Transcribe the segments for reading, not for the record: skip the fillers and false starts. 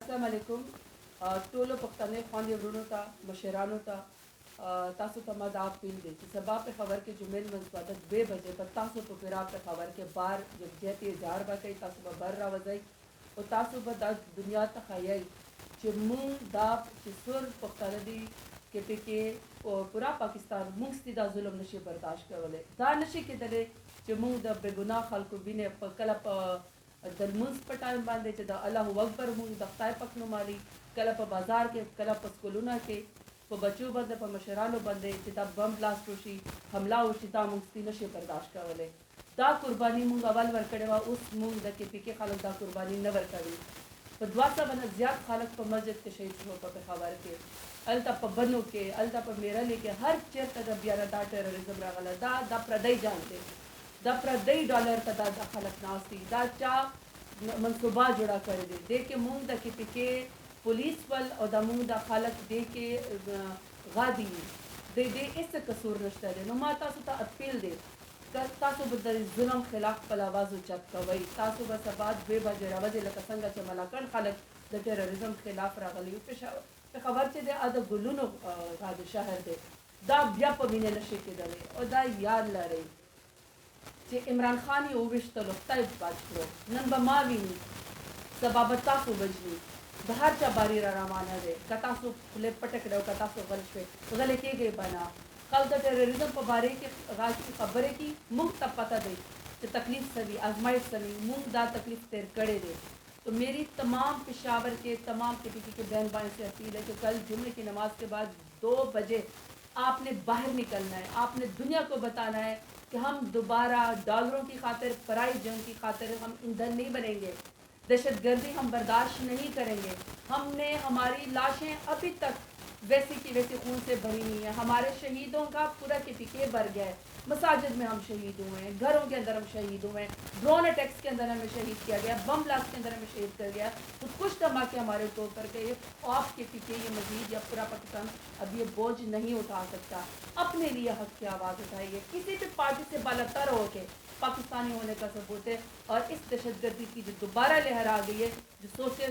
अस्सलाम वालेकुम टोलो पख्ताने ख़वान वरुणों ता मशरानों ता तासु तमाद आप पील दे सबा पे खबर के जुमेल मंसबादत 2 बजे पर तासु तो फिर आप पे खबर के बार जब जैती जार बाकई तासु बर रा वजई और तासु दा दुनिया तखायई चिमू दाप चिसुर पख्तानदी के पिके और पूरा पाकिस्तान मुंगस्ती दा जुल्म नशे बर्दाश्त करवले दा नशे के दले चिमू दा बेगुनाह खल्कु बिने कलप दल मुंस पर टाइम बांधे च अल्लाह अकबर मुंग दफ्तार पखनो माली कल पर बाजार के कल पर स्कूलुना के पर बच्चों बंदे पर मशरानो बंदे चिता बम ब्लास्ट होशी हमला होशी दा मुंगस्ती नशे बर्दाश्त करवले दा कुर्बानी मुंग अवल वर कड़ेवा उस मुंग द के पीके खालक दा कुर्बानी न वर करी पर द्वासा बना ज्यादा खालक पर मस्जिद के शहीद हो पर खबर के अलता पर बनो के अलता पर मेरा लेके हर चेर तक बियाना दा टेररिज्म रगला दा प्रदई जानते दा प्रदई डॉलर का दा खलक नास्ती दा चा मनसूबा जुड़ा कर दे के मूंग दा के पिके पुलिस वल और दा मूंग दा खालक दे के गादी दे इस कसूर नश्ता दे नुमा तासु ता अपील दे तासु बदल जुल्म खिलाफ पल आवाज उचक कवई तासु बसबाद बे बजे रवजे लकसंगा चमला कण खालक द टेररिज्म खिलाफ रागली पे खबर चे दे आद गुलुनो गाद शहर दे दा ब्या पमिने नशे के दले और दा याद ला रही जे इमरान खान ही ओविश तलो ताइब बात करो नन बमावीनी सबाबता सु बजली बाहर चा बारी रामाना दे कतासु फुले पटक रहो कतासु गलश पे गले के गए बना कल द टेररिज्म पर बारे के गाज की खबरें की मुंग तब पता दे कि तकलीफ सभी आजमाइश सभी मुंग दा तकलीफ तेर कड़े दे तो मेरी तमाम पेशावर के तमाम टिपिकी के बहन भाई से अपील है कि कल जुम्मे की नमाज के बाद 2 बजे आपने बाहर निकलना है आपने दुनिया को बताना है कि हम दोबारा डॉलरों की खातिर पराई जंग की खातिर हम ईंधन नहीं बनेंगे दहशतगर्दी हम बर्दाश्त नहीं करेंगे हमने हमारी लाशें अभी तक वैसी की वैसी खून से भरी नहीं है हमारे शहीदों का पूरा के पीके भर गया है मसाजिद में हम शहीद हुए हैं घरों के अंदर हम शहीद हुए हैं ड्रोन अटैक्स के अंदर हमें शहीद किया गया बम ब्लास्ट के अंदर हमें शहीद कर गया तो कुछ धमाके हमारे ऊपर कर गए खौफ के पीछे ये मजीद या पूरा पाकिस्तान अब ये बोझ नहीं उठा सकता अपने लिए हक की आवाज़ उठाइए किसी भी पार्टी से बालातर हो के पाकिस्तानी होने का सबूत है और इस दहशतगर्दी की जो दोबारा लहर आ गई है जो सोचे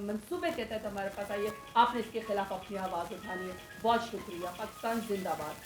मनसूबे के तहत हमारे पास आई है आपने इसके खिलाफ अपनी आवाज़ उठानी है बहुत शुक्रिया पाकिस्तान जिंदाबाद।